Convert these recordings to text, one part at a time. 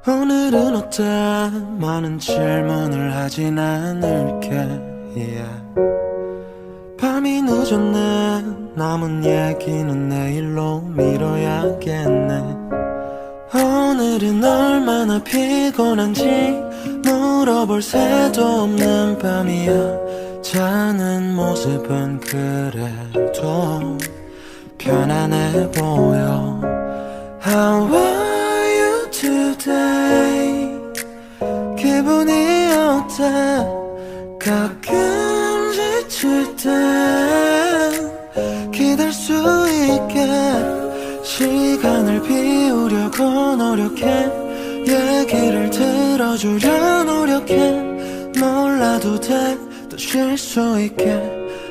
오늘은 어때? 많은 질문을 하진 않을게. 밤이 늦었네. 남은 얘기는 내일로 미뤄야겠네. 오늘은 얼마나 피곤한지 물어볼 새도 없는 밤이야. 자는 모습은 그래도 편안해 보여. How are you today? 기분이 어때? 가끔 지칠 땐 기댈 수 있게 시간을 비우려고 노력해. 얘기를 들어주려 노력해. 몰라도 돼. 또 쉴 수 있게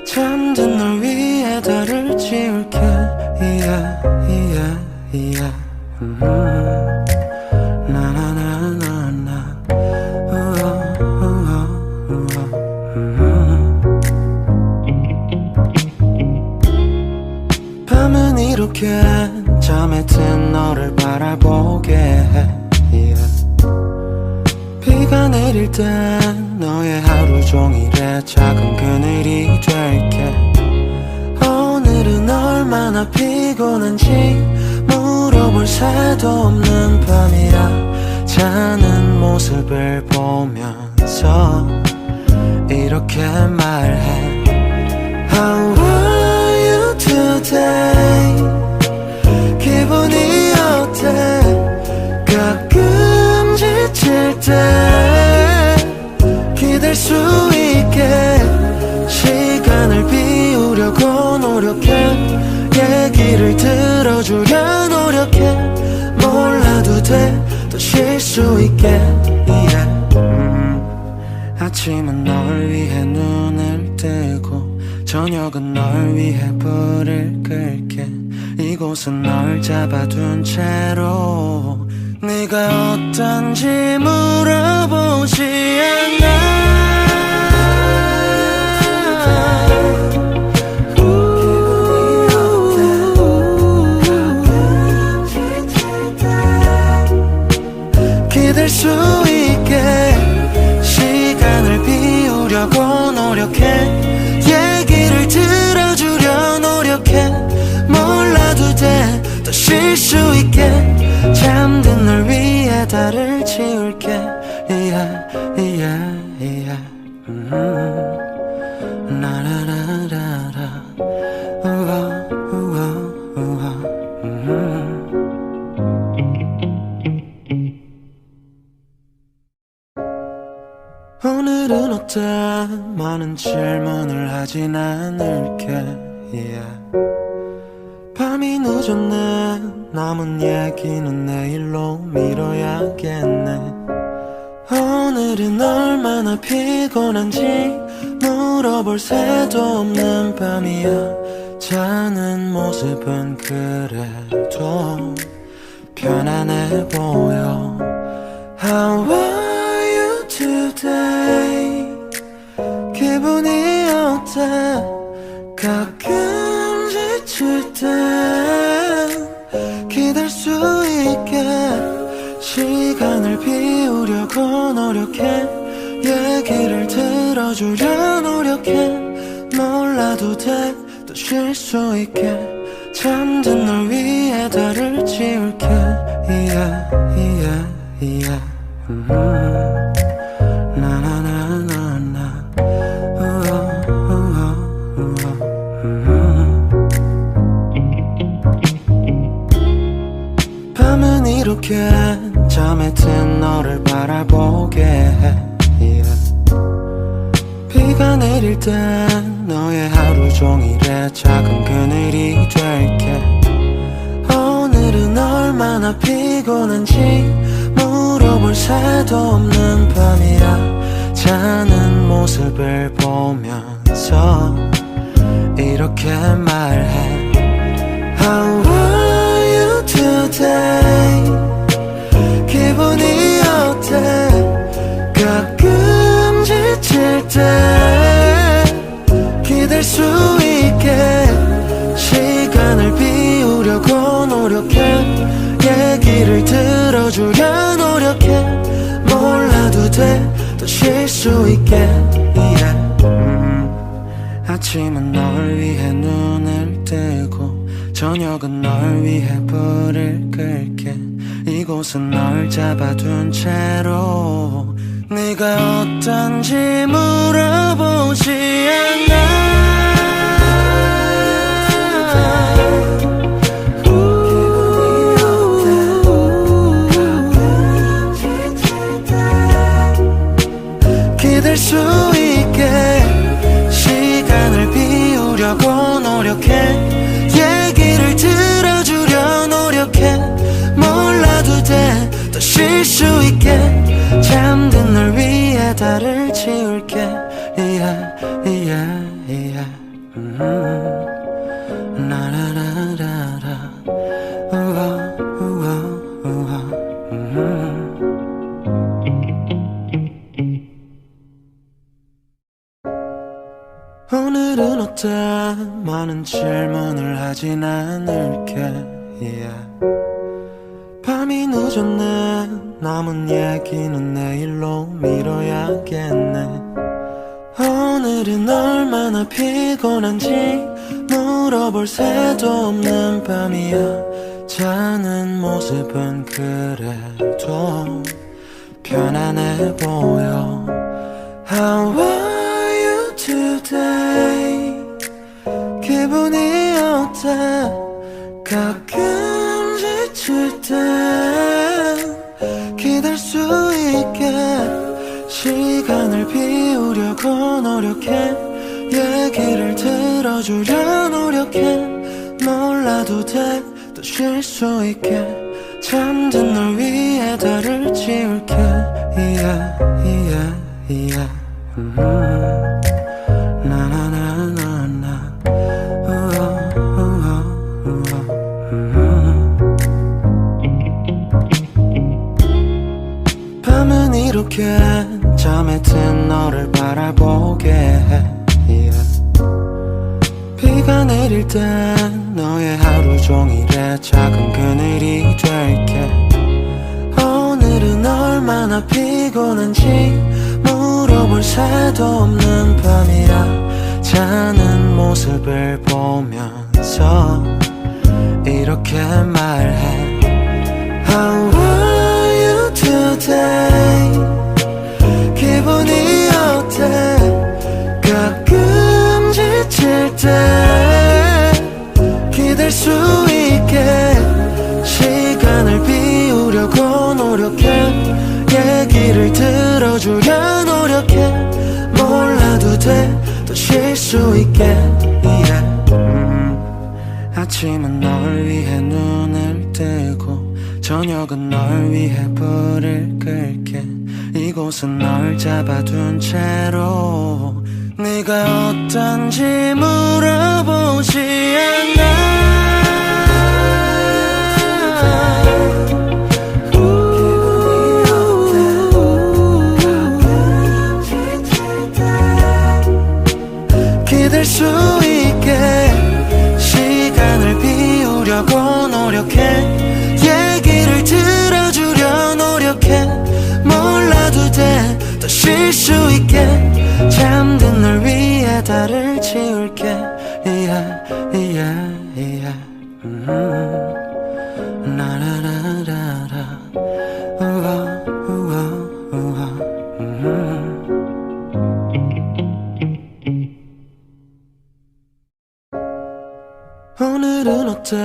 잠든 널 위해 달을 지울게. 나나나나나 밤은 이렇게 잠에 든 너를 바라보게 해. 비가 내릴 땐 너의 하루 종일의 작은 그늘이 될게. 오늘은 얼마나 피곤한지 물어볼 새도 없는 밤이야. 자는 모습을 보면서 이렇게 말해. How are you today? 기분이 어때? 가끔 지칠 때 기댈 수 있게 시간을 비우려고 노력해. 얘기를 들어주려 노력해. 몰라도 돼. 또 쉴 수 있게. 아침은 널 위해 눈을 뜨고 저녁은 널 위해 불을 끌게. 이곳은 널 잡아둔 채로 네가 어떤지 물어보지 않아. 기댈 수 있게 시간을 비우려고 노력해. 얘기를 들어주려 노력해. 몰라도 돼. 또 쉴 수 있게 잠든 널 위해 달을 지울게. 나라라라라 오늘은 어때? 많은 질문을 하진 않을게. 밤이 늦었네. 남은 얘기는 내일로 미뤄야겠네. 오늘은 얼마나 피곤한지 물어볼 새도 없는 밤이야. 자는 모습은 그래도 편안해 보여. How are you today? 기분이 어때? 가끔 지칠 땐 기댈 수 있게 시간을 비우려고 노력해. 얘기를 들어주려 노력해. 몰라도 돼. 또 쉴 수 있게 잠든 널 위해 달을 지울게. 나나나나나 밤은 이렇게 잠에 든 너를 바라보게 해. 비가 내릴 땐 너의 하루 종일의 작은 그늘이 될게. 오늘은 얼마나 피곤한지 물어볼 새도 없는 밤이야. 자는 모습을 보면서 이렇게 말해. How are you today? 기분이 어때? 가끔 지칠 때 기댈 수 있게 시간을 비우려고 노력해. 얘기를 들어주려 노력해. 아침은 널 위해 눈을 뜨고 저녁은 널 위해 불을 끌게 이곳은 널 잡아둔 채로 네가 어떤지 물어보지 않아 기댈 수 있게 시간을 비우려고 노력해 얘기를 들어주려 노력해 몰라도 돼 더 쉴 수 있게 잠든 널 위해 달을 지울게 yeah, yeah, yeah. 나라라라라 우와 우와 우와 오늘은 어때 많은 질문을 하진 않을게 yeah. 밤이 늦었네 남은 얘기는 내일로 미뤄야겠네 오늘은 얼마나 피곤한지 물어볼 새도 없는 밤이야 자는 모습은 그래도 편안해 보여 How are you today 기분이 어때 가끔 지칠 땐 기댈 수 있게 시간을 비우려고 노력해 얘기를 들어주려 노력해 몰라도 돼 또 쉴 수 있게 잠든 널 위해 달을 지울게 yeah, yeah, yeah. 나나나나나 우와 우와 우와 밤은 이렇게 잠에 든 너를 바라보게 해 yeah. 비가 내릴 땐 너의 하루 종일의 작은 그늘이 될게 오늘은 얼마나 피곤한지 물어볼 새도 없는 밤이야 자는 모습을 보면서 이렇게 말해 How are you today 기분이 어때 가끔 지칠 때 기댈 수 있게 시간을 비우려고 노력해 얘기를 들어주려 노력해 몰라도 돼 또 쉴 수 있게 yeah. 아침은 널 위해 눈을 뜨고 저녁은 널 위해 불을 끌게 이곳은 널 잡아둔 채로 네가 어떤지 물어보지 않아 기댈 수 있게 시간을 비우려고 노력해 얘기를 들어주려 노력해 몰라도 돼 더 쉴 수 있게 잠든 널 위해 달을 지울게 yeah, yeah, yeah. 나라라라라 우와 우와 우와 오늘은 어때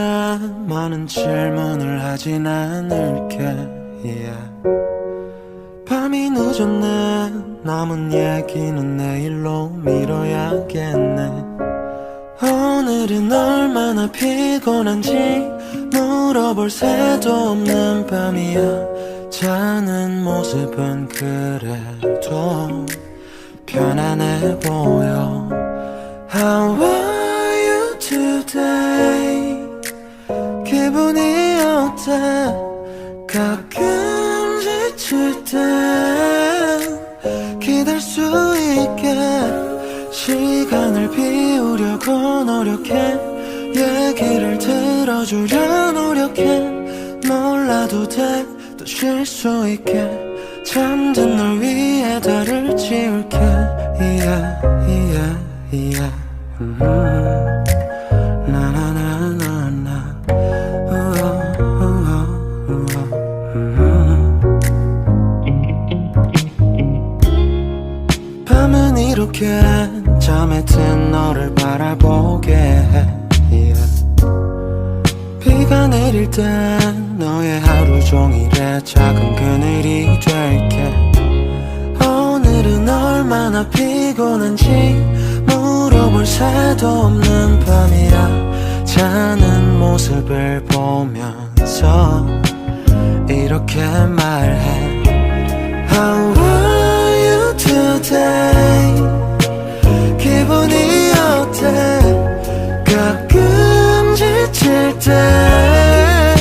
많은 질문을 하진 않을게 yeah. 밤이 늦었네 남은 얘기는 내일로 미뤄야겠네 오늘은 얼마나 피곤한지 물어볼 새도 없는 밤이야 자는 모습은 그래도 편안해 보여 How are you today 기분이 어때 가끔 지칠 땐 기댈 수 있게 시간을 비우려고 노력해 얘기를 들어주려 노력해 몰라도 돼 또 쉴 수 있게 잠든 널 위해 달을 지울게 yeah, yeah, yeah. 나나나나나 밤은 이렇게 잠에 든 너를 바라보게 해 비가 내릴 땐 너의 하루 종일의 작은 그늘이 될게 오늘은 얼마나 피곤한지 물어볼 새도 없는 밤이야 자는 모습을 보면서 이렇게 말해 How are you today 기분이 어때 가끔 지칠 때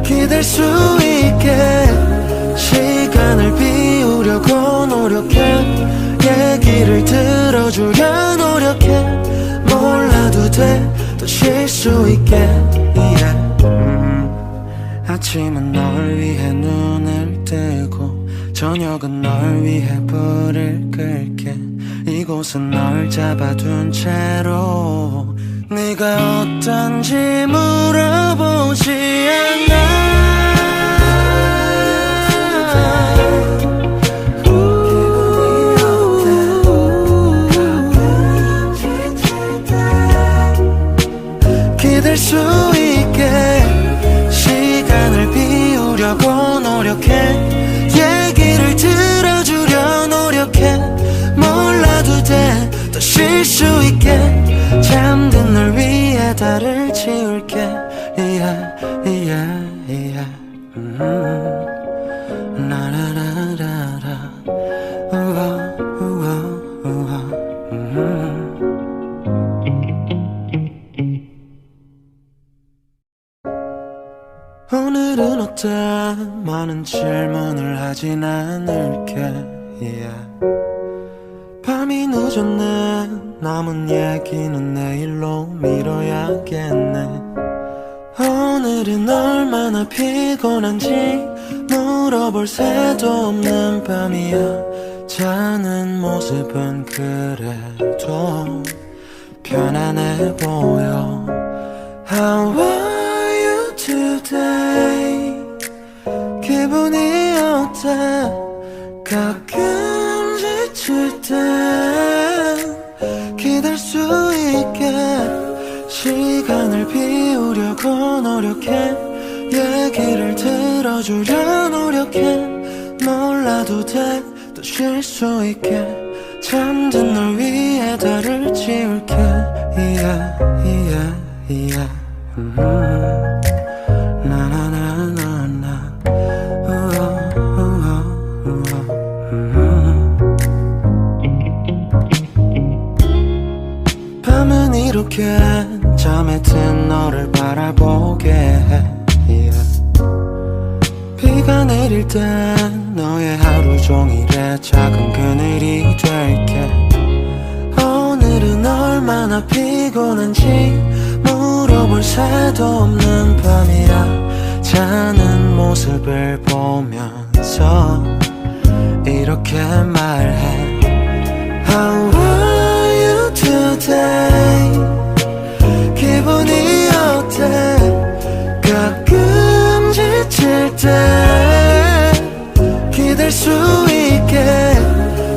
기댈 수 있게 시간을 비우려고 노력해 얘기를 들어주려 노력해 몰라도 돼 또 쉴 수 있게 yeah. 아침은 널 위해 눈을 뜨고 저녁은 널 위해 불을 끌게 이곳은 널 잡아둔 채로 네가 어떤지 물어보지 않아 기댈 수 있게 시간을 비우려고 노력해 얘기를 들어주려 노력해 몰라도 돼 또 쉴 수 있게 잠든 널 위해 달을 지울게 yeah, yeah, yeah. 라라라라라 우와 우와 우와 오늘은 어때 많은 질문을 하진 않을게 yeah. 밤이 늦었네 남은 얘기는 내일로 미뤄야겠네 오늘은 얼마나 피곤한지 물어볼 새도 없는 밤이야 자는 모습은 그래도 편안해 보여 How are you today 기분이 어때 가끔 지칠 때 기댈 수 있게 시간을 비우려고 노력해 얘기를 들어주려 노력해 몰라도 돼 또 쉴 수 있게 잠든 널 위해 달을 지울게 yeah, yeah, yeah. 나나나나나 밤은 이렇게 잠에 든 너를 바라보게 해 yeah. 비가 내릴 땐 너의 하루 종일의 작은 그늘이 될게 오늘은 얼마나 피곤한지 물어볼 새도 없는 밤이야 자는 모습을 보면서 이렇게 말해 How are you today 기분이 어때 가끔 지칠 때 기댈 수 있게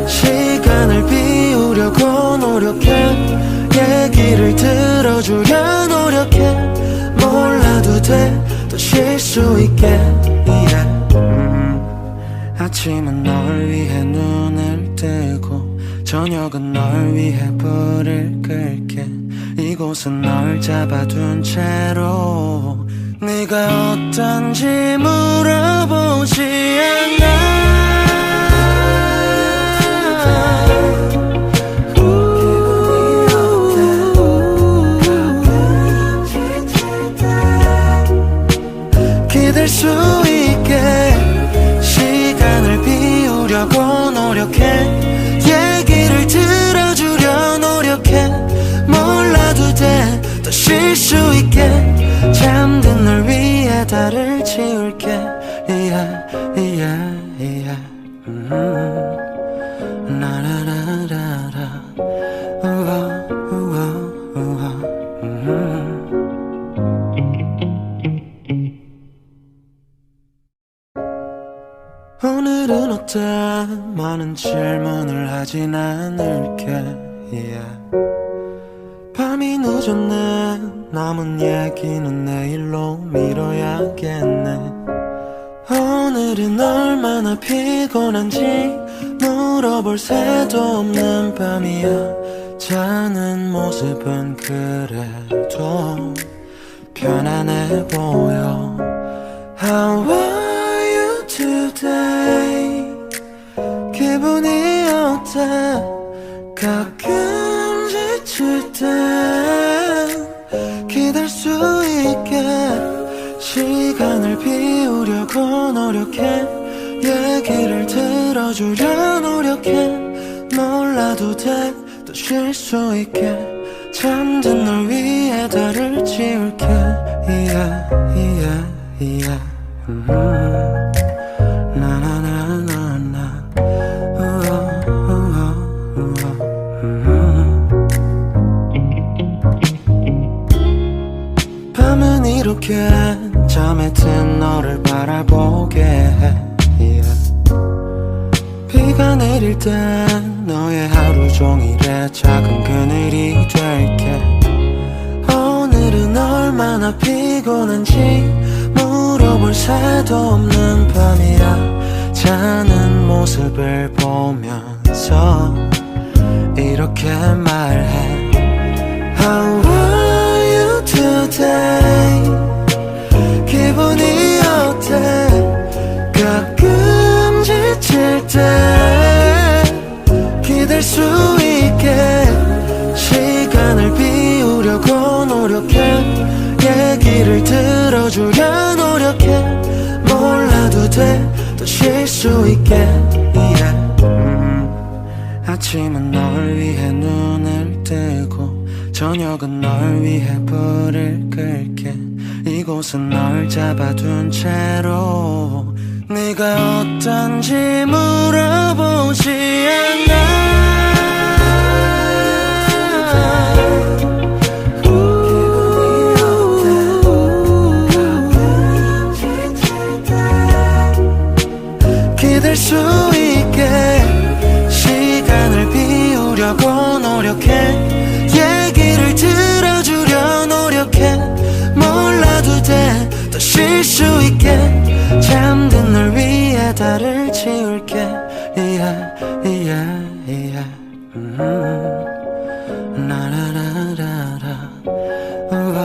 시간을 비우려고 노력해 얘기를 들어주려 노력해 몰라도 돼 또 쉴 수 있게 yeah. 아침은 널 위해 눈을 뜨고 저녁은 널 위해 불을 끌게 이곳은 널 잡아둔 채로 네가 어떤지 물어보지 않아 기댈 수 있게 시간을 비우려고 노력해 얘기를 들어주려 노력해 몰라도 돼 또 쉴 수 있게 잠든 널 위해 달을 지울게 yeah, yeah, yeah. 라라라라라 우와 우와 오늘은 어때? 많은 질문을 하진 않을게. yeah. 밤이 늦었네. 남은 얘기는 내일로 미뤄야겠네. 오늘은 얼마나 피곤한지 물어볼 새도 없는 밤이야. 자는 모습은 그래도 편안해 보여. How are you today? 기분이 어때? 가끔 지칠 땐 기댈 수 있게 시간을 비우려고 노력해. 얘기를 들어주려 노력해. 몰라도 돼. 또 쉴 수 있게 잠든 널 위해 달을 지울게. yeah, yeah, yeah. 나나나나나 밤은 이렇게 잠에 든 너를 바라보게 해. yeah. 비가 내릴 땐 너의 하루 종일의 작은 그늘이 될게. 오늘은 얼마나 피곤한지 물어볼 새도 없는 밤이야. 자는 모습을 보면서 이렇게 말해. How are you today? 기분이 어때? 가끔 지칠 때 기댈 수 있게 시간을 비우려고 노력해. 얘기를 들어주려 노력해. 몰라도 돼. 또 쉴 수 있게. yeah. 아침은 널 위해 눈을 뜨고 저녁은 널 위해 불을 끌게. 이곳은 널 잡아둔 채로 네가 어떤지 물어보지 않아. 기댈 수 있게 시간을 비우려고 노력해. 얘기를 들어주려 노력해. 몰라도 돼. 또 쉴 수 있게 잠든 널 위해 달을 지울게. yeah, yeah, yeah. 나라라라라 우와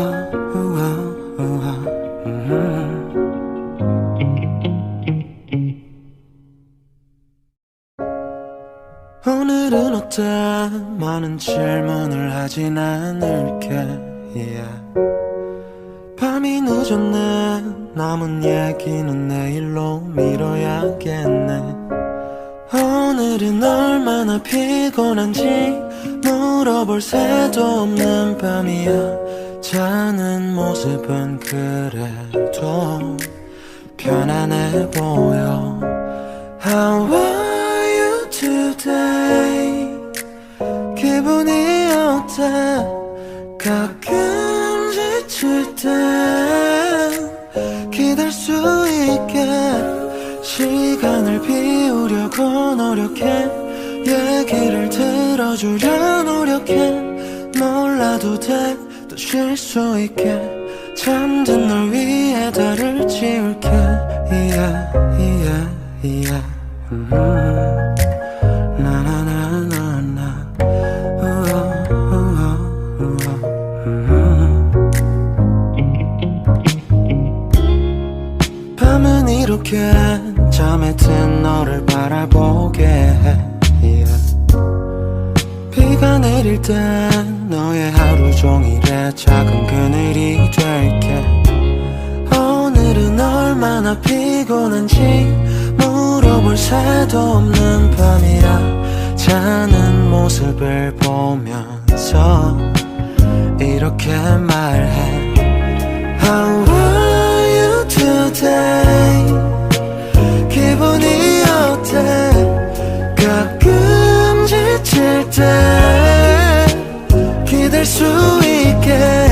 우와 우와 오늘은 어때? 많은 질문을 하진 않을게. yeah. 밤이 늦었네. 남은 얘기는 내일로 미뤄야겠네. 오늘은 얼마나 피곤한지 물어볼 새도 없는 밤이야. 자는 모습은 그래도 편안해 보여. How are you today? 기분이 어때? 가끔 지칠 땐 기댈 수 있게 시간을 비우려고 노력해. 얘기를 들어주려 노력해. 몰라도 돼. 또 쉴 수 있게 잠든 널 위해 달을 지울게. yeah, yeah, yeah. 나나나나나 우와 우와 우와 밤은 이렇게 잠에 든 너를 바라보게 해. yeah. 비가 내릴 땐 너의 하루 종일의 작은 그늘이 될게. 오늘은 얼마나 피곤한지 물어볼 새도 없는 밤이야. 자는 모습을 보면서 이렇게 말해. How are you today? 기분이 어때? 가끔 지칠 때 기댈 수 있게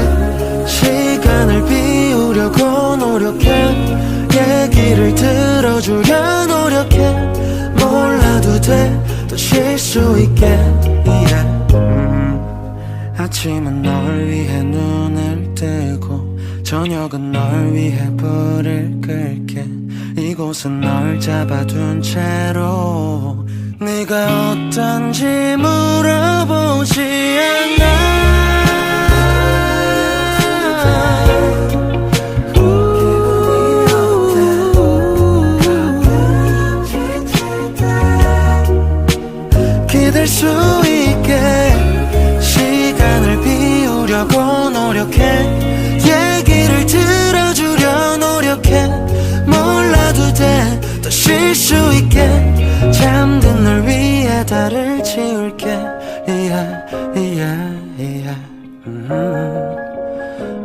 시간을 비우려고 노력해. 얘기를 들어주려 노력해. 돼 또 쉴 수 있게 yeah. 아침은 널 위해 눈을 뜨고 저녁은 널 위해 불을 끌게 이곳은 널 잡아둔 채로 네가 어떤지 물어보지 않아 기댈 수 있게 시간을 비우려고 노력해 얘기를 들어주려 노력해 몰라도 돼 또 쉴 수 있게 잠든 널 위해 달을 지울게 yeah, yeah, yeah.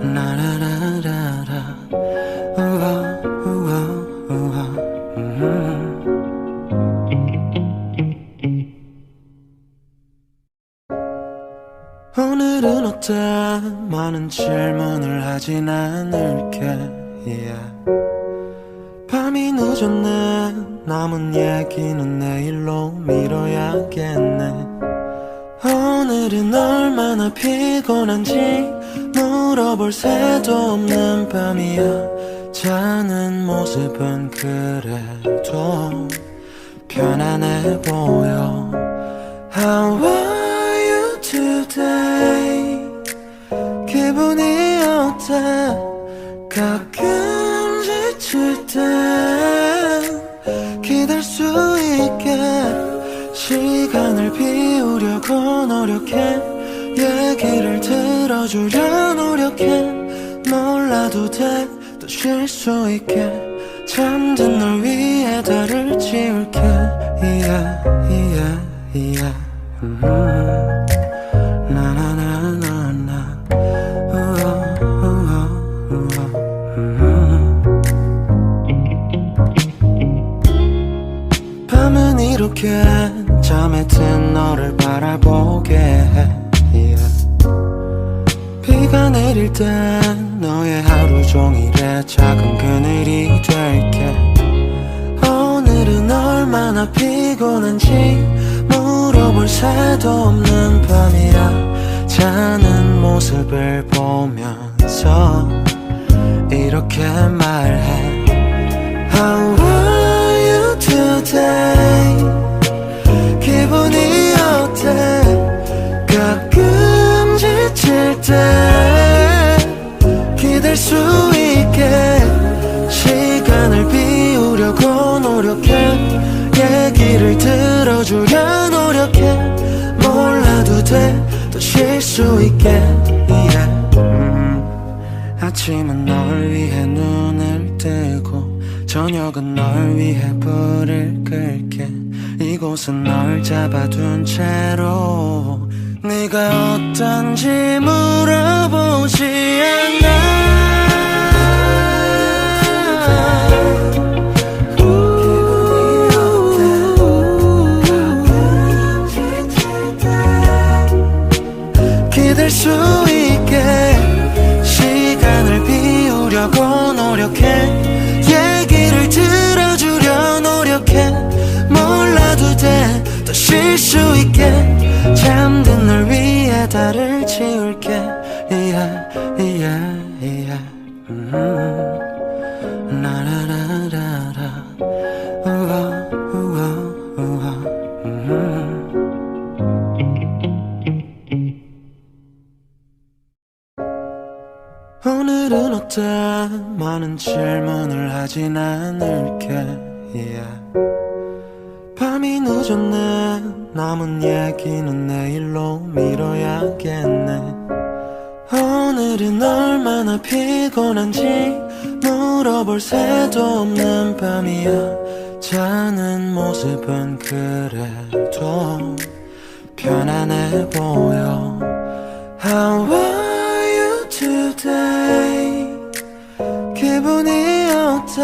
나라라라라 우와 우와 우와 오늘은 어때 많은 질문을 하진 않을게 yeah. 밤이 늦었네 남은 얘기는 내일로 미뤄야겠네 오늘은 얼마나 피곤한지 물어볼 새도 없는 밤이야 자는 모습은 그래도 편안해 보여 How are you today 기분이 어때 가끔 지칠 땐 기댈 수 있게 시간을 비우려고 노력해 얘기를 들어주려 노력해 몰라도 돼 또 쉴 수 있게 잠든 널 위해 달을 지울게 yeah, yeah, yeah. 나나나나나 밤은 이렇게 잠에 든 너를 바라보게 해 yeah. 비가 내릴 땐 너의 하루 종일의 작은 그늘이 될게 오늘은 얼마나 피곤한지 물어볼 새도 없는 밤이야 자는 모습을 보면서 이렇게 말해 How are you today 기분이 어때 가끔 지칠 때 기댈 수 있게 시간을 비우려고 노력해 얘기를 들어주려 노력해 몰라도 돼 또 쉴 수 있게 yeah. 아침은 널 위해 눈을 뜨고 저녁은 널 위해 불을 끌게 이곳은 널 잡아둔 채로 네가 어떤지 물어보지 않아 기댈 수 있게 시간을 비우려고 노력해 얘기를 들어주려 노력해 몰라도 돼 또 쉴 수 있게 잠든 널 위해 달을 지울게 yeah, yeah, yeah. 나라라라라 우와 우와 우와 오늘은 어때 많은 질문을 하진 않을게 yeah. 밤이 늦었네 남은 얘기는 내일로 미뤄야겠네 오늘은 얼마나 피곤한지 물어볼 새도 없는 밤이야 자는 모습은 그래도 편안해 보여 How are you today 기분이 어때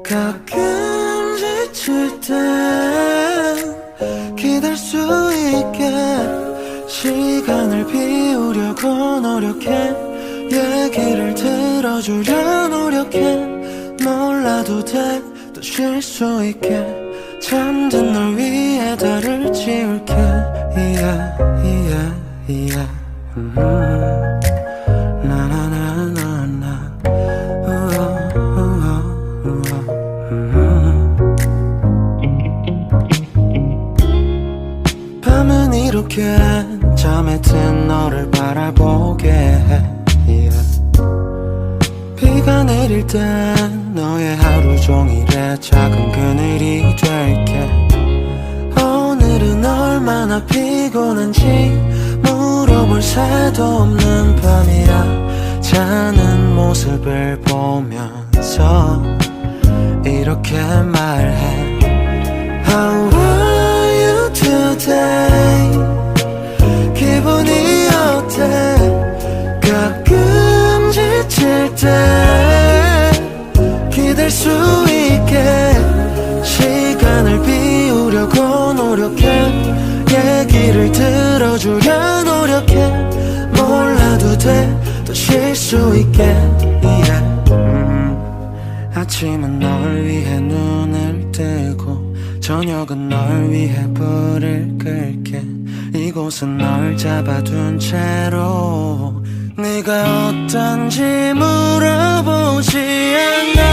가끔 지칠 땐 기댈 수 있게 시간을 비우려고 노력해 얘기를 들어주려 노력해 몰라도 돼 또 쉴 수 있게 잠든 널 위해 달을 지울게. yeah, yeah, yeah. 나나나나나. 밤은 이렇게 잠에 든 너를 바라보게 해. yeah. 비가 내릴 땐 너의 하루 종일의 작은 그늘이 될게. 오늘은 얼마나 피곤한지 물어볼 새도 없는 밤이야. 자는 모습을 보면서 이렇게 말해. How are you today? 기분이 어때? 가끔 지칠 때 기댈 수 있게 시간을 비우려고 노력해. 얘기를 들어주려 노력해. 몰라도 돼, 또 쉴 수 있게. yeah. 아침은 널 위해 눈을 뜨고 저녁은 널 위해 불을 끌게. 이곳은 널 잡아둔 채로 네가 어떤지 물어보지 않아.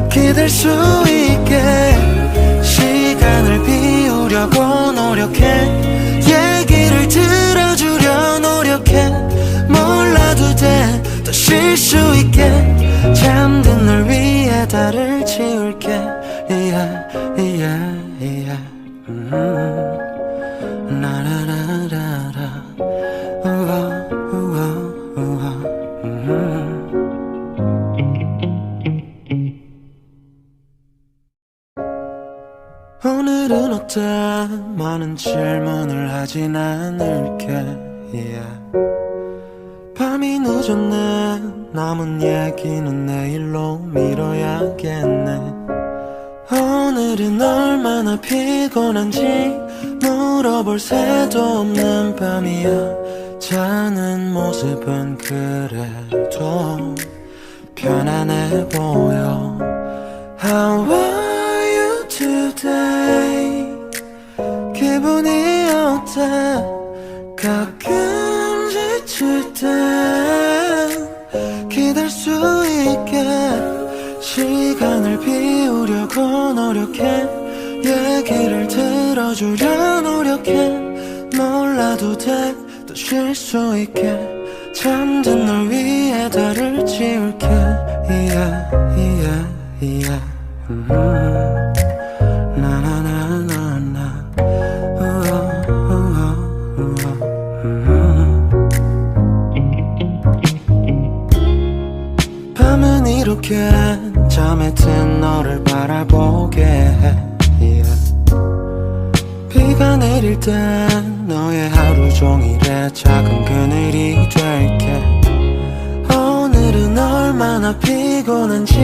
기댈 수 있게 시간을 비우려고 노력해. 얘기를 들어주려 노력해. 몰라도 돼, 또 쉴 수 있게. 잠든 널 위해 달을 지울게. yeah, yeah, yeah. 라라라라라. 우와, 우와, 우와. 오늘은 어때? 많은 질문을 하진 않을게. yeah. 밤이 늦었네. 남은 얘기는 내일로 미뤄야겠네. 오늘은 얼마나 피곤한지 물어볼 새도 없는 밤이야. 자는 모습은 그래도 편안해 보여. How are you today? 기분이 어때? 가끔 지칠 때 기댈 수 있게 시간을 비우려고 노력해. 얘기를 들어주려 노력해. 몰라도 돼, 또 쉴 수 있게. 잠든 널 위해 달을 지울게. yeah, yeah, yeah. 나나나나나. 밤은 이렇게 잠에 든 너를 바라보게 해. yeah. 비가 내릴 땐 너의 하루 종일의 작은 그늘이 될게. 오늘은 얼마나 피곤한지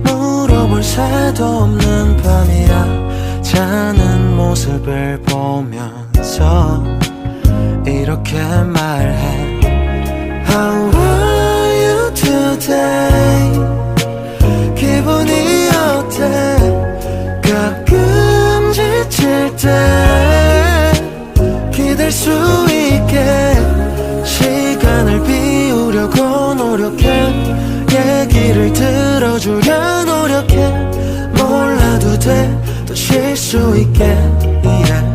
물어볼 새도 없는 밤이야. 자는 모습을 보면서 이렇게 말해. How are you today? 기분이 어때? 가끔 지칠 때 기댈 수 있게 시간을 비우려고 노력해. 얘기를 들어주려 노력해. 몰라도 돼, 또 쉴 수 있게. yeah.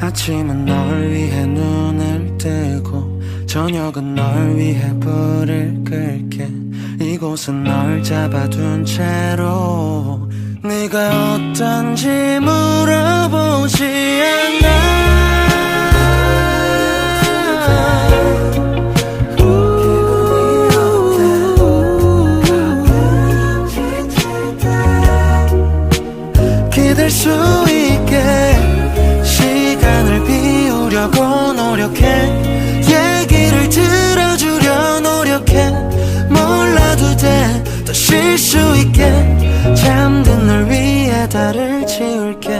아침은 널 위해 눈을 뜨고 저녁은 널 위해 불을 끌게. 이곳은 널 잡아둔 채로 네가 어떤지 물어보지 않아. 기댈 수 있게 시간을 비우려고 노력해. 얘기를 들어주려 노력해. 몰라도 돼, 또 쉴 수 있게. 잠든 널 위해 달을 지울게.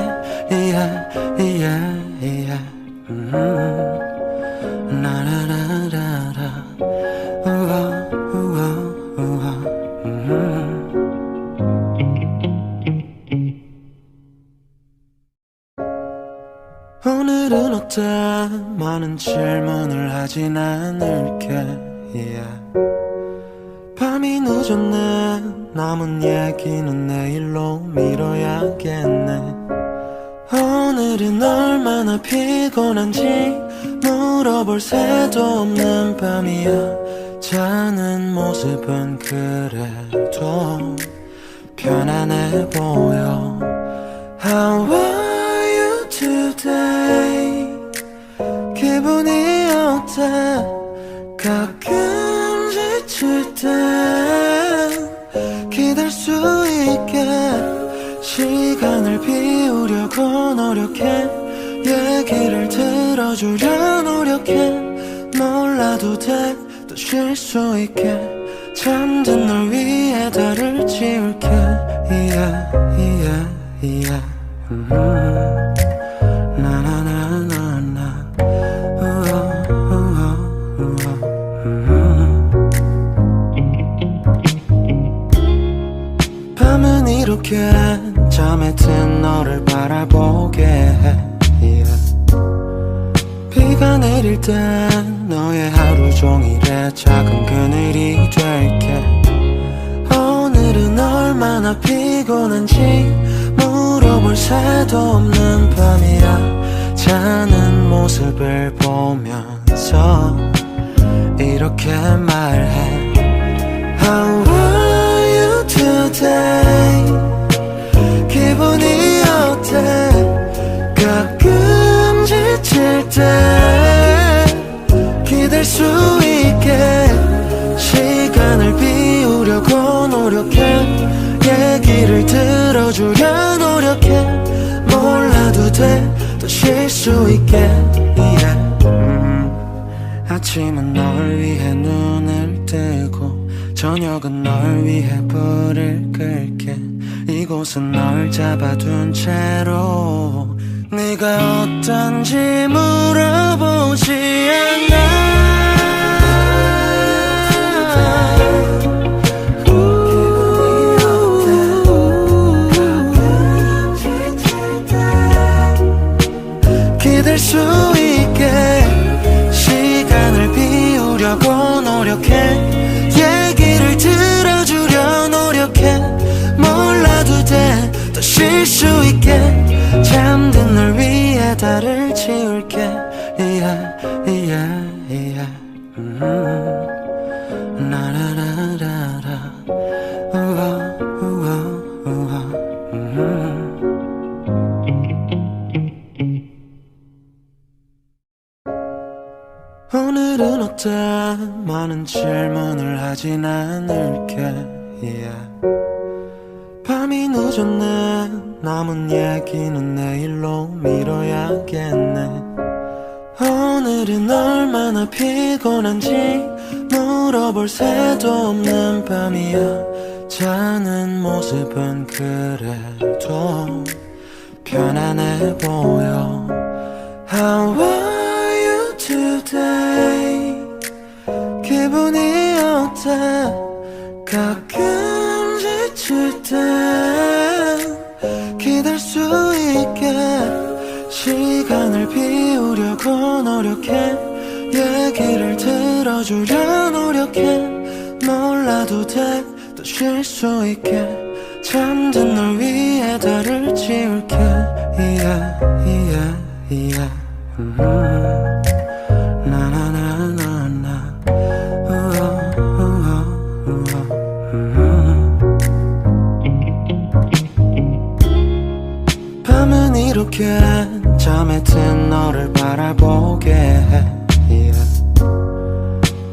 yeah, yeah, yeah. 오늘은 어때? 많은 질문을 하진 않을게. yeah. 밤이 늦었네. 남은 얘기는 내일로 미뤄야겠네. 오늘은 얼마나 피곤한지 물어볼 새도 없는 밤이야. 자는 모습은 그래도 편안해 보여. How are you today? 기분이 어때? 가끔 지칠 땐 기댈 수 있게 시간을 비우려고 노력해. 얘기를 들어주려 노력해. 몰라도 돼. 또 쉴 수 있게 잠든 널 위해 달을 지울게. yeah, yeah, yeah. 나나나나나 밤은 이렇게 잠에 든 너를 바라보게 해. yeah. 비가 내릴 땐 너의 하루 종일의 작은 그늘이 될게. 오늘은 얼마나 피곤한지 물어볼 새도 없는 밤이야. 자는 모습을 보면서 이렇게 말해. How are you today? 기분이 어때? 가끔 지칠 때 기댈 수 있게 시간을 비우려고 노력해. 얘기를 들어주려 노력해. 몰라도 돼. 또 쉴 수 있게. yeah. 아침은 널 위해 눈을 뜨고 저녁은 널 위해 불을 끌게. 이곳은 널 잡아둔 채로 네가 어떤지 물어보지 않아. 기댈 수 있게 시간을 비우려고 노력해. 얘기를 들어주려 노력해. 몰라도 돼. 또 쉴 수 있게 잠든 널 위해 달을 지울게. yeah, yeah, yeah. 나라라라라 우와 우와 우와 오늘은 어때? 많은 질문을 하진 않을게. yeah. 밤이 늦었네. 남은 얘기는 내일로 미뤄야겠네. 오늘은 얼마나 피곤한지 물어볼 새도 없는 밤이야. 자는 모습은 그래도 편안해 보여. How are you today? 기분이 어때? 가끔 지칠 땐 기댈 수 있게 시간을 비우려고 노력해. 얘기를 들어주려 노력해. 몰라도 돼. 또 쉴 수 있게 잠든 널 위해 달을 지울게. yeah, yeah, yeah. 나나나나나 밤은 이렇게 잠에 든 너를 바라보게 해. yeah.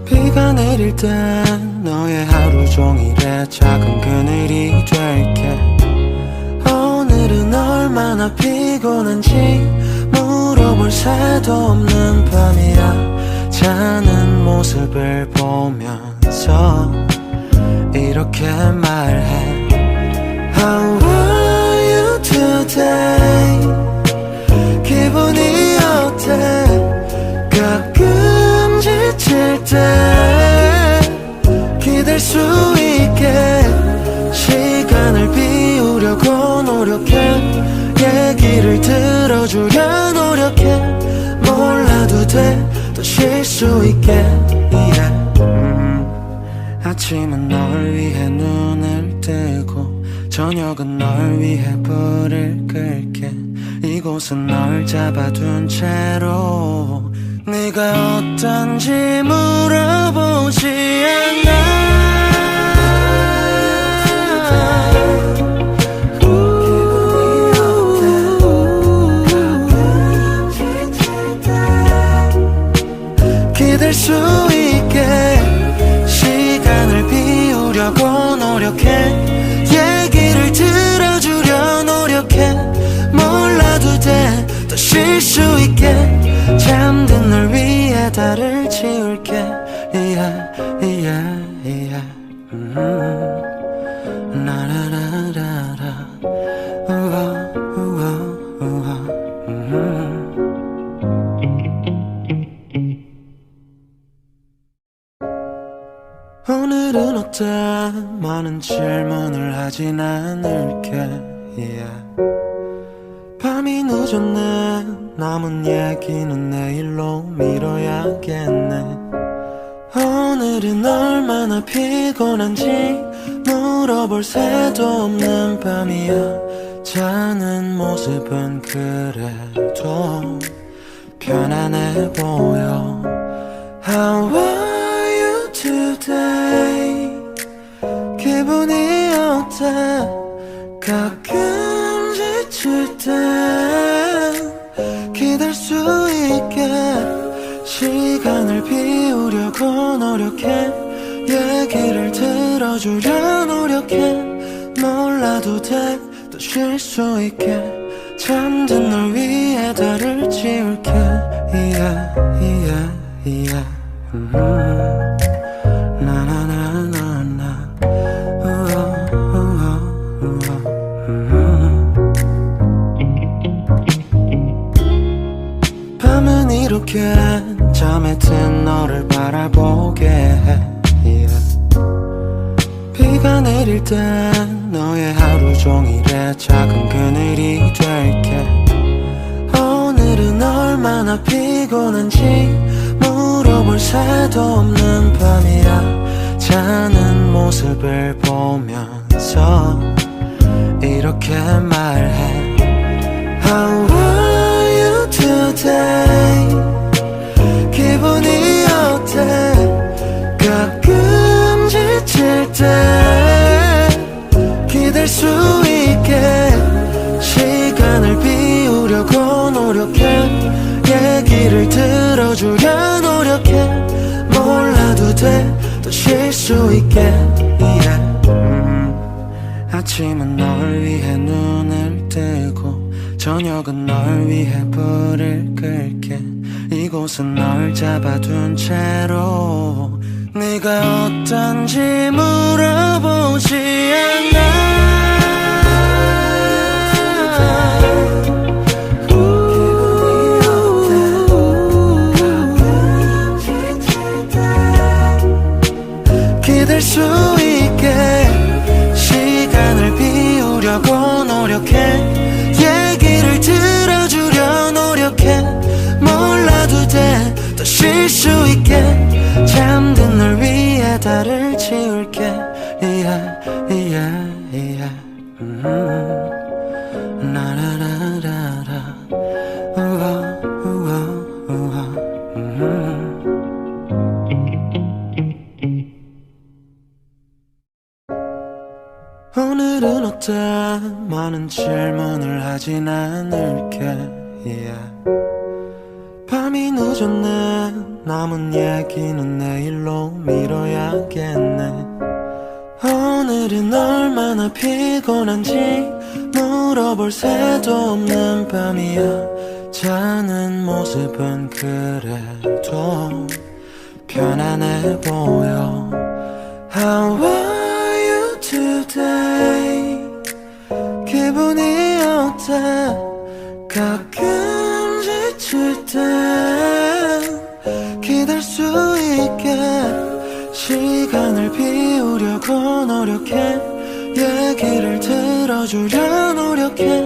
비가 내릴 땐 너의 하루 종일의 작은 그늘이 될게. 오늘은 얼마나 피곤한지 물어볼 새도 없는 밤이야. 자는 모습을 보면서 이렇게 말해. How are you today? 기분이 어때? 가끔 지칠 때 기댈 수 있게 시간을 비우려고 노력해. 얘기를 들어주려 노력해. 노력해 몰라도 돼 더 쉴 수 있게 yeah. 아침은 널 위해 눈을 뜨고 저녁은 널 위해 불을 끌게 이곳은 널 잡아둔 채로 네가 어떤지 물어보지 않아 기댈 수 있게 시간을 비우려고 노력해 얘기를 들어주려 노력해 몰라도 돼 더 쉴 수 있게 잠든 널 위해 달을 지울게 yeah, yeah, yeah. 나라라라라 우와 우와 우와 오늘은 어때 많은 질문을 하진 않을게 yeah. 밤이 늦었네 남은 얘기는 내일로 미뤄야겠네 오늘은 얼마나 피곤한지 물어볼 새도 없는 밤이야 자는 모습은 그래도 편안해 보여 How are you today 기분이 어때 가끔 지칠 땐 기댈 수 있게 시간을 비우려고 노력해 얘기를 들어주려 노력해 몰라도 돼 더 쉴 수 있게 잠든 널 위해 달을 지울게 yeah, yeah, yeah. 나나나나나 우와 우와 우와 밤은 이렇게 잠에 든 너를 바라보게 해 yeah. 비가 내릴 땐 너의 하루 종일의 작은 그늘이 될게 오늘은 얼마나 피곤한지 물어볼 새도 없는 밤이야 자는 모습을 보면서 이렇게 말해 How are you today 기분이 어때 가끔 지칠 때 기댈 수 있게 시간을 비우려고 노력해 얘기를 들어주려 노력해 몰라도 돼 더 쉴 수 있게 yeah. 아침은 널 위해 눈을 뜨고 저녁은 널 위해 불을 끌게 이곳은 널 잡아둔 채로 네가 어떤지 물어보지 않아 기댈 수 있게 시간을 비우려고 노력해 얘기를 들어주려 노력해 몰라도 돼 더 쉴 수 있게 잠든 널 위해 달을 지울게 yeah, yeah, yeah. 나라라라라 우와 우와 우와 오늘은 어때 많은 질문을 하진 않을게 yeah. 밤이 늦었네 남은 얘기는 내일로 미뤄야겠네 오늘은 얼마나 피곤한지 물어볼 새도 없는 밤이야 자는 모습은 그래도 편안해 보여 How are you today 기분이 어때 가끔 지칠 땐 기댈 수 있게 시간을 비우려고 노력해 얘기를 들어주려 노력해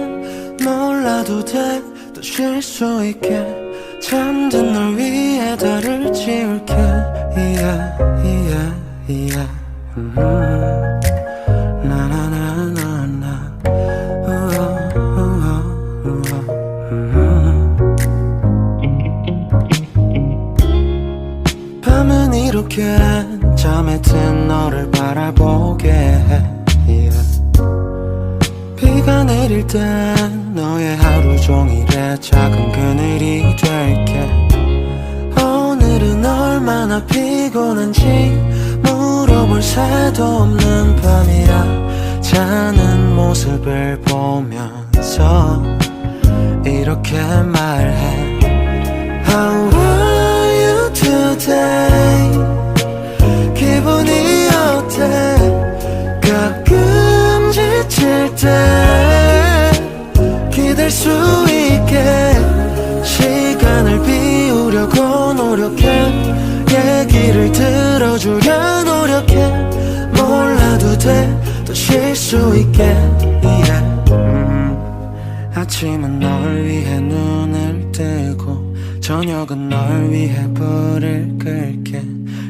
몰라도 돼 더 쉴 수 있게 잠든 널 위해 달을 지울게 yeah, yeah, yeah. 나나나나나 밤은 이렇게 잠에 든 너를 바라보게 해 yeah. 비가 내릴 땐 너의 하루 종일의 작은 그늘이 될게 오늘은 얼마나 피곤한지 물어볼 새도 없는 밤이야 자는 모습을 보면서 이렇게 말해 How are you today 기분이 어때 가끔 지칠 때 기댈 수 있게 시간을 비우려고 노력해 얘기를 들어주려 노력해 몰라도 돼 또 쉴 수 있게 yeah. 아침은 널 위해 눈을 뜨고 저녁은 널 위해 불을 끌게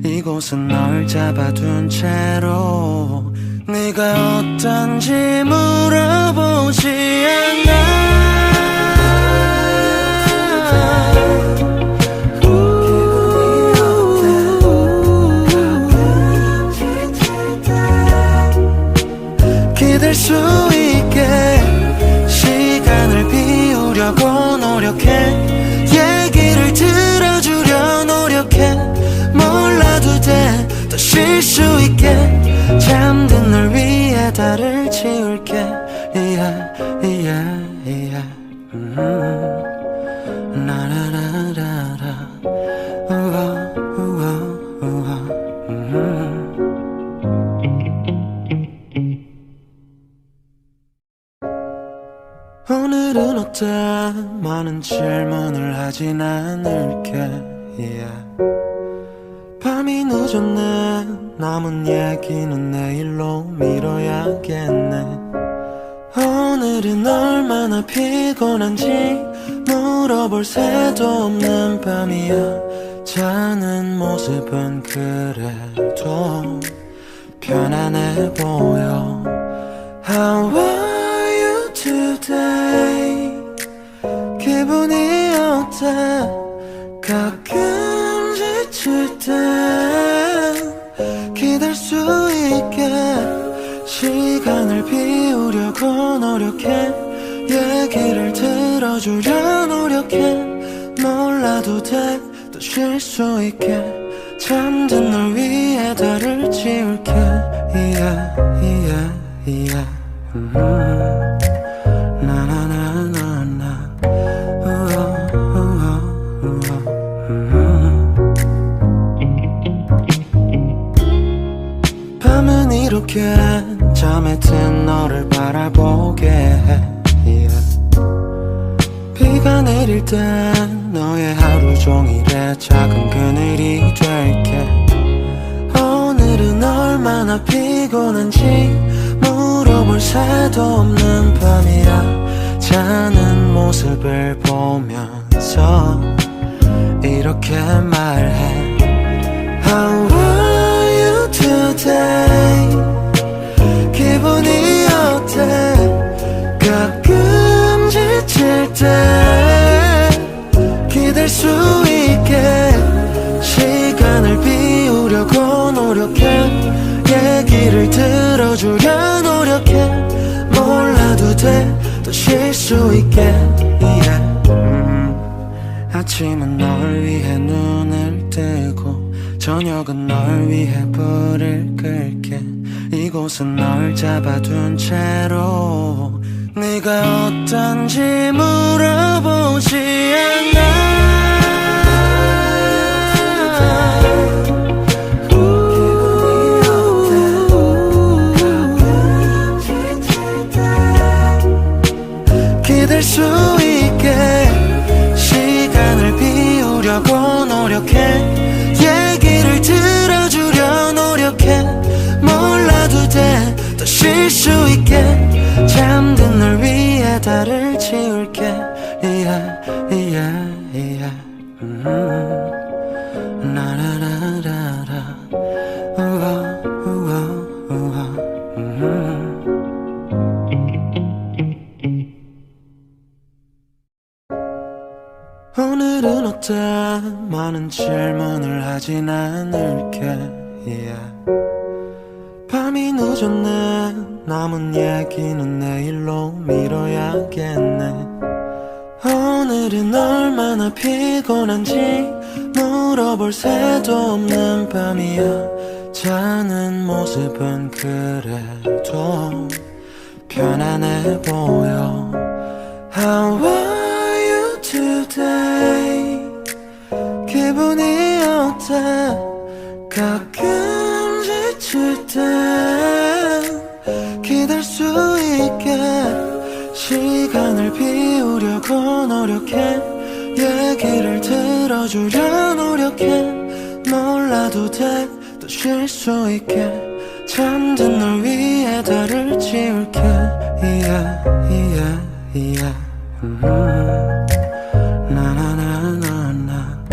이곳은 널 잡아둔 채로 네가 어떤지 물어보지 않아 기댈 수 있게 시간을 비우려고 노력해 얘기를 들어주려 노력해 몰라도 돼 또 쉴 수 있게 잠든 널 위해 달을 지울게 yeah, yeah, yeah. 나라라라라 우와 우와 우와 오늘은 어때 많은 질문을 하진 않을게 yeah. 밤이 늦었네 남은 얘기는 내일로 미뤄야겠네 오늘은 얼마나 피곤한지 물어볼 새도 없는 밤이야 자는 모습은 그래도 편안해 보여 How are you today 기분이 어때 가끔 지칠 때 기댈 수 있게 시간을 비우려고 노력해 얘기를 들어주려 노력해 몰라도 돼 또 쉴 수 있게 잠든 널 위해 달을 지울게 yeah, yeah, yeah. 나나나나나 밤은 이렇게 잠에 든 너를 바라보게 해 yeah. 비가 내릴 땐 너의 하루 종일의 작은 그늘이 될게 오늘은 얼마나 피곤한지 물어볼 새도 없는 밤이야 자는 모습을 보면서 이렇게 말해 How are you today 기분이 어때 가끔 지칠 때 기댈 수 있게 시간을 비우려고 노력해 얘기를 들어주려 노력해 몰라도 돼 또 쉴 수 있게 yeah. 아침은 널 위해 눈을 뜨고 저녁은 널 위해 불을 끌게 이곳은 널 잡아둔 채로 네가 어떤지 물어보지 않아 기댈 수 있게 시간을 비우려고 노력해 얘기를 들어주려 노력해 몰라도 돼 또 쉴 수 있게 잠든 널 위해 달을 지울게 yeah. yeah, yeah. 나라라라라 우와 우와 우와 오늘은 어때 많은 질문을 하진 않을게 yeah. 밤이 늦었네 남은 얘기는 내일로 미뤄야겠네 오늘은 얼마나 피곤한지 물어볼 새도 없는 밤이야 자는 모습은 그래도 편안해 보여 How are you today 기분이 어때 가끔 지칠 땐 기댈 수 있게 시간을 비우려고 노력해 얘기를 들어주려 노력해 몰라도 돼 또 쉴 수 있게 잠든 널 위해 달을 지울게 yeah, yeah, yeah. 나나나나나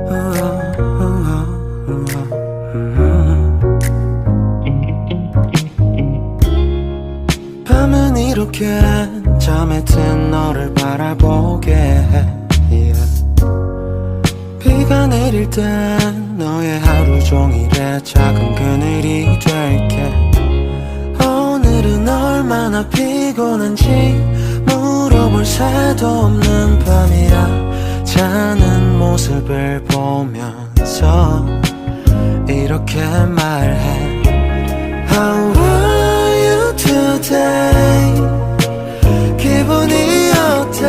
우와 우와 우와 밤은 이렇게 잠에 든 너를 바라보게 해 yeah. 비가 내릴 땐 너의 하루 종일의 작은 그늘이 될게 오늘은 얼마나 피곤한지 물어볼 새도 없는 밤이야 자는 모습을 보면서 이렇게 말해 How are you today 기분이 어때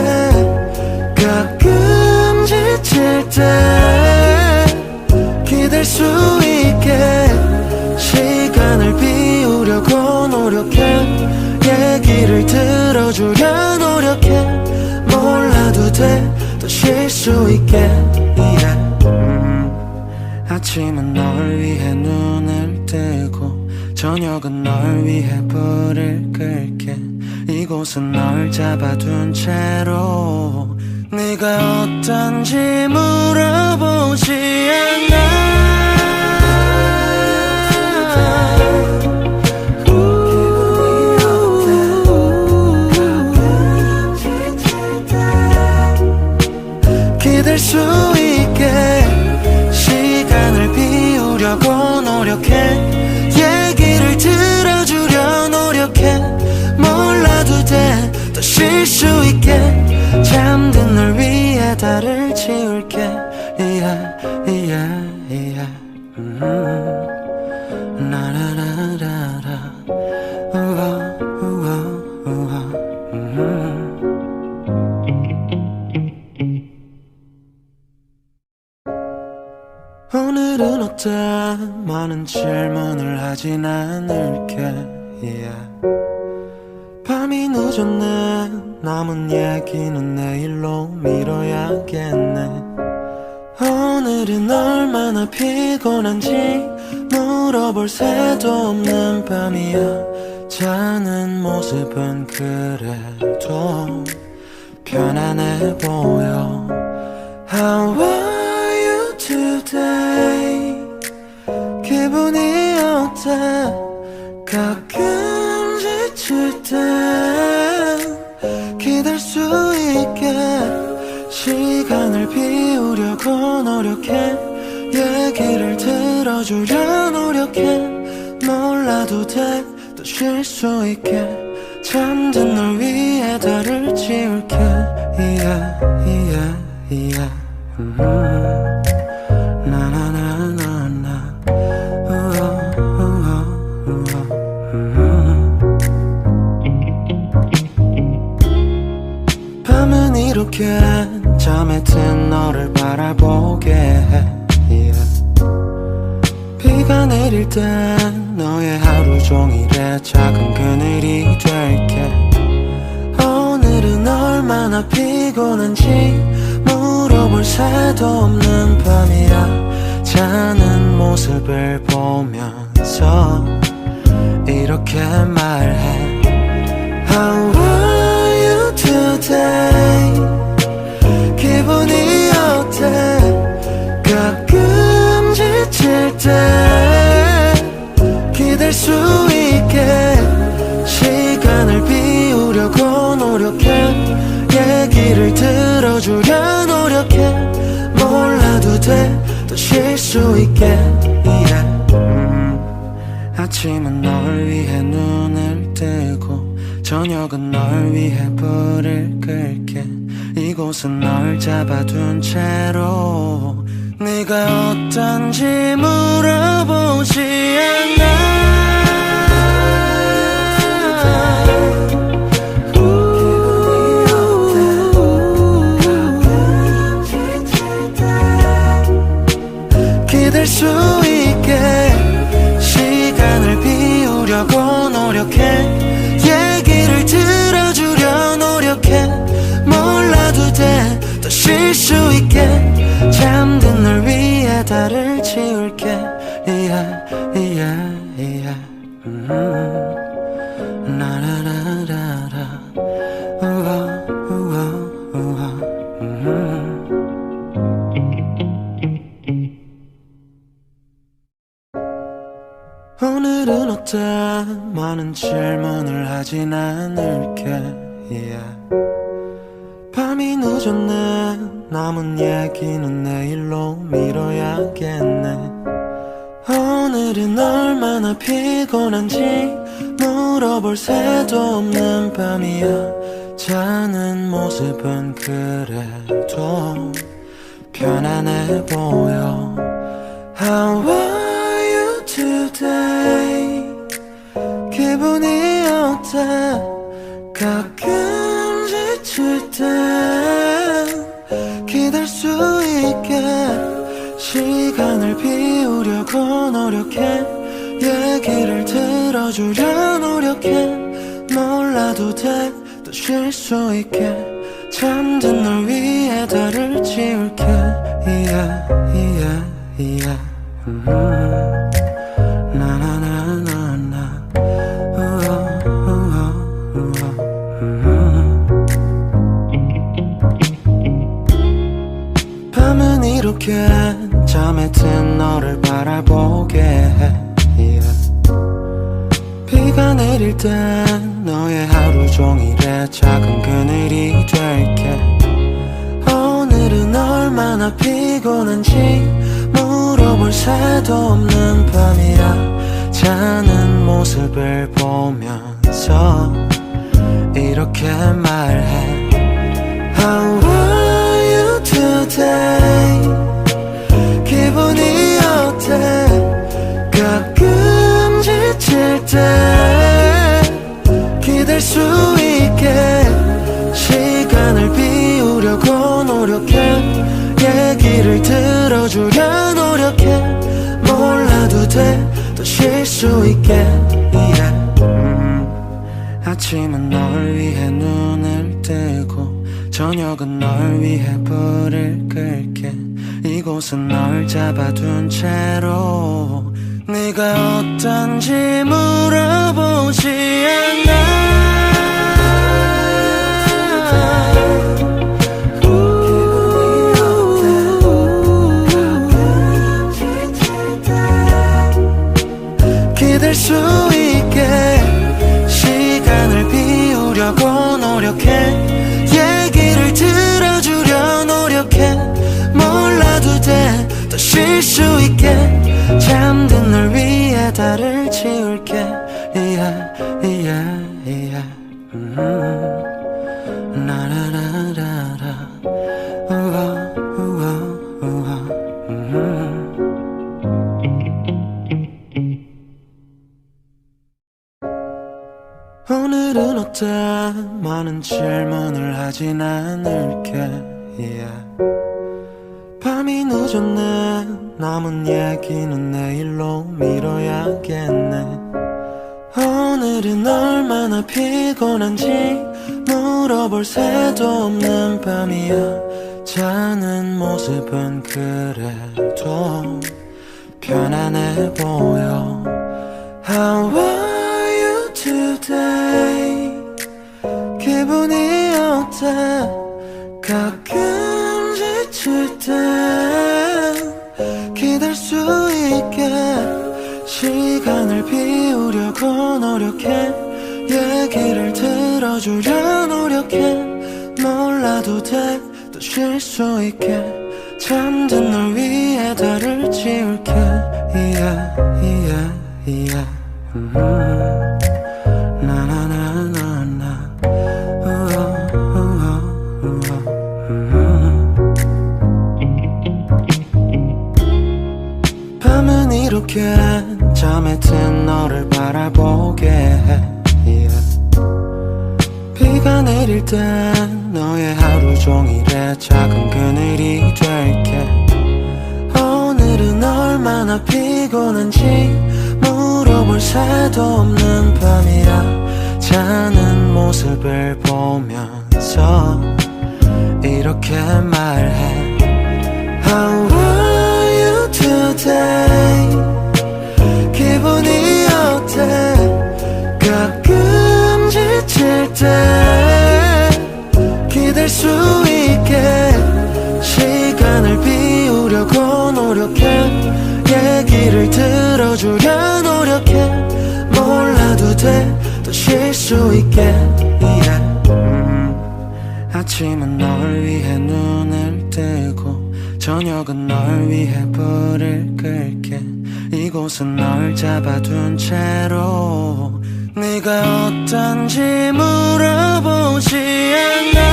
가끔 지칠 때 기댈 수 있게 시간을 비우려고 노력해 얘기를 들어주려 노력해 몰라도 돼 또 쉴 수 있게 yeah. 아침은 널 위해 눈을 뜨고 저녁은 널 위해 불을 끌게 이곳은 널 잡아둔 채로 네가 어떤지 물어보지 않아 기댈 수 있게 시간을 비우려고 노력해 얘기를 들어주려 노력해 몰라도 돼 또 쉴 수 있게 잠든 널 위해 달을 지울게 yeah, yeah, yeah. 나라라라라 우와 우와 우와 오늘은 어때 많은 질문을 하진 않을게 yeah. 밤이 늦었네 남은 얘기는 내일로 미뤄야겠네 오늘은 얼마나 피곤한지 물어볼 새도 없는 밤이야 자는 모습은 그래도 편안해 보여 How are you today 기분이 어때 가끔 지칠 땐 기댈 수 있게 시간을 비우려고 노력해 얘기를 들어주려 노력해 몰라도 돼 또 쉴 수 있게 잠든 널 위해 달을 지울게 yeah, yeah, yeah. 나나나나나 우와 우와 우와 밤은 이렇게 잠에 든 너를 바라보게 해 yeah. 비가 내릴 땐 너의 하루 종일의 작은 그늘이 될게 오늘은 얼마나 피곤한지 물어볼 새도 없는 밤이야 자는 모습을 보면서 이렇게 말해 How are you today 기분 또 쉴 수 있게 yeah. 아침은 널 위해 눈을 뜨고 저녁은 널 위해 불을 끌게 이곳은 널 잡아둔 채로 네가 어떤지 물어보지 않아 기댈 수 있게 시간을 비우려고 노력해 얘기를 들어주려 노력해 몰라도 돼 더 쉴 수 있게 잠든 널 위해 달을 지울게 yeah, yeah, yeah. 나라라라라 우와 우와 우와 오늘은 어때 많은 질문을 하진 않을게 yeah. 밤이 늦었네 남은 얘기는 내일로 미뤄야겠네 오늘은 얼마나 피곤한지 물어볼 새도 없는 밤이야 자는 모습은 그래도 편안해 보여 How are you today 기분이 어때 가끔 지칠 땐 기댈 수 있게 시간을 비우려고 노력해 얘기를 들어주려 노력해 몰라도 돼 또 쉴 수 있게 잠든 널 위해 달을 지울게 yeah, yeah, yeah. 나나나나나 밤은 이렇게 잠에 든 너를 바라보게 해 yeah. 비가 내릴 땐 너의 하루 종일의 작은 그늘이 될게 오늘은 얼마나 피곤한지 물어볼 새도 없는 밤이야 자는 모습을 보면서 이렇게 말해 How are you today 기분이 어때 가끔 지칠 때 기댈 수 있게 시간을 비우려고 노력해 얘기를 들어주려 노력해 몰라도 돼 또 쉴 수 있게 yeah. 아침은 널 위해 눈을 뜨고 저녁은 널 위해 불을 끌게 이곳은 널 잡아둔 채로 네가 어떤지 물어보지 않아 기댈 수 있게 시간을 비우려고 노력해 얘기를 들어주려 노력해 몰라도 돼 더 쉴 수 있게 잠든 널 위해 달을 지울게 yeah, yeah, yeah. 나라라라라 우와 우와 우와 오늘은 어때 많은 질문을 하진 않을게 yeah. 밤이 늦었네 남은 얘기는 내일로 미뤄야겠네 오늘은 얼마나 피곤한지 물어볼 새도 없는 밤이야 자는 모습은 그래도 편안해 보여 How are you today 기분이 어때 가끔 지칠 땐 기댈 수 있게 시간을 비우려고 노력해 얘기를 들어주려 노력해 몰라도 돼 또 쉴 수 있게 잠든 널 위해 달을 지울게 이야 이야 이야 나나나나나 밤은 이렇게 잠에 든 너를 바라보게 해 비가 내릴 땐 너의 하루 종일의 작은 그늘이 될게 오늘은 얼마나 피곤한지 물어볼 새도 없는 밤이야 자는 모습을 보면서 이렇게 말해 How are you today 기분이 어때 가끔 지칠 때 기댈 수 있게 시간을 비우려고 노력해 얘기를 들어주려 노력해 몰라도 돼 또 쉴 수 있게 yeah. 아침은 널 위해 눈을 뜨고 저녁은 널 위해 불을 끌게 이곳은 널 잡아둔 채로 네가 어떤지 물어보지 않아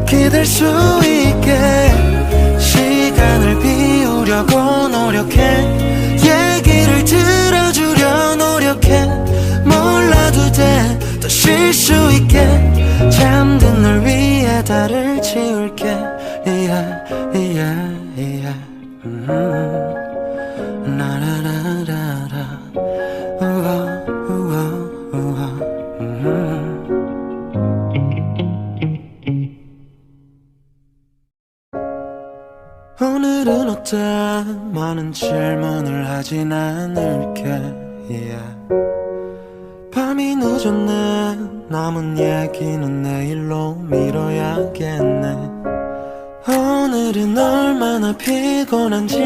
기댈 수 있게 시간을 비우려고 노력해 얘기를 들어주려 노력해 몰라도 돼 또 쉴 수 있게 잠든 널 위해 달을 지울게 yeah, yeah, yeah. 나라라라라 우와 우와 우와 오늘은 어때 많은 질문을 하진 않을게 yeah. 밤이 늦었네 남은 얘기는 내일로 미뤄야겠네 오늘은 얼마나 피곤한지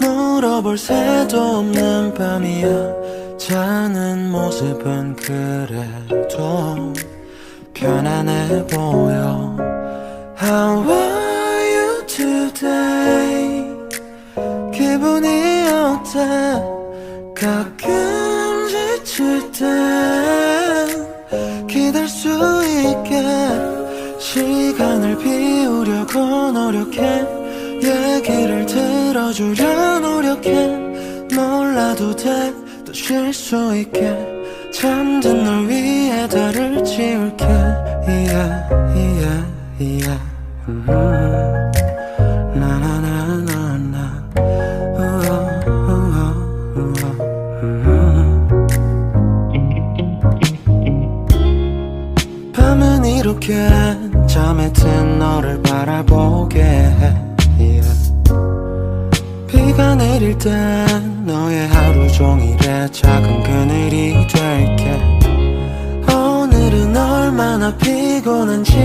물어볼 새도 없는 밤이야 자는 모습은 그래도 편안해 보여 How are you today 기분이 어때 가끔 지칠 때 기댈 수 있게 시간을 비우려고 노력해 얘기를 들어주려 노력해 몰라도 돼 또 쉴 수 있게 잠든 널 위해 달을 지울게 yeah, yeah, yeah. 나나나나나 밤은 이렇게 잠에 든 너를 바라보게 해 yeah. 비가 내릴 땐 너의 하루 종일의 작은 그늘이 될게 오늘은 얼마나 피곤한지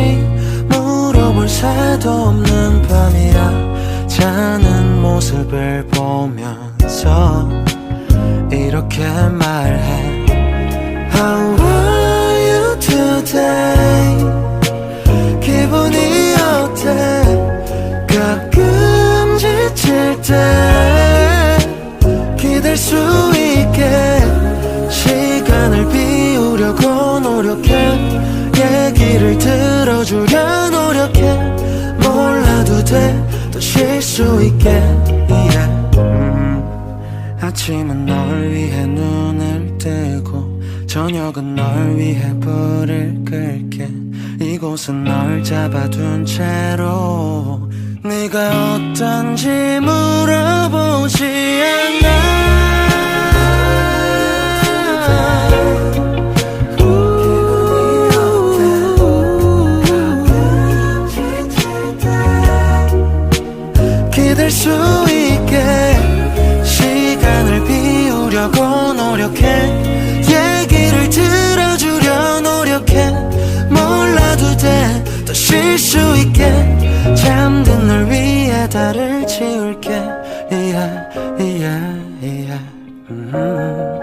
물어볼 새도 없는 밤이야 자는 모습을 보면서 이렇게 말해 How are you today 기분이 어때 가끔 지칠 때 기댈 수 있게 시간을 비우려고 노력해 얘기를 들어주려 노력해 몰라도 돼 또 쉴 수 있게 yeah. 아침은 널 위해 눈을 뜨고 저녁은 널 위해 불을 끌게 이곳은 널 잡아둔 채로 네가 어떤지 물어보지 않아 기댈 수 있게 시간을 비우려고 노력해 얘기를 들어주려 노력해 몰라도 돼 또 쉴 수 있게 잠든 널 위해 달을 지울게 yeah, yeah, yeah. 음.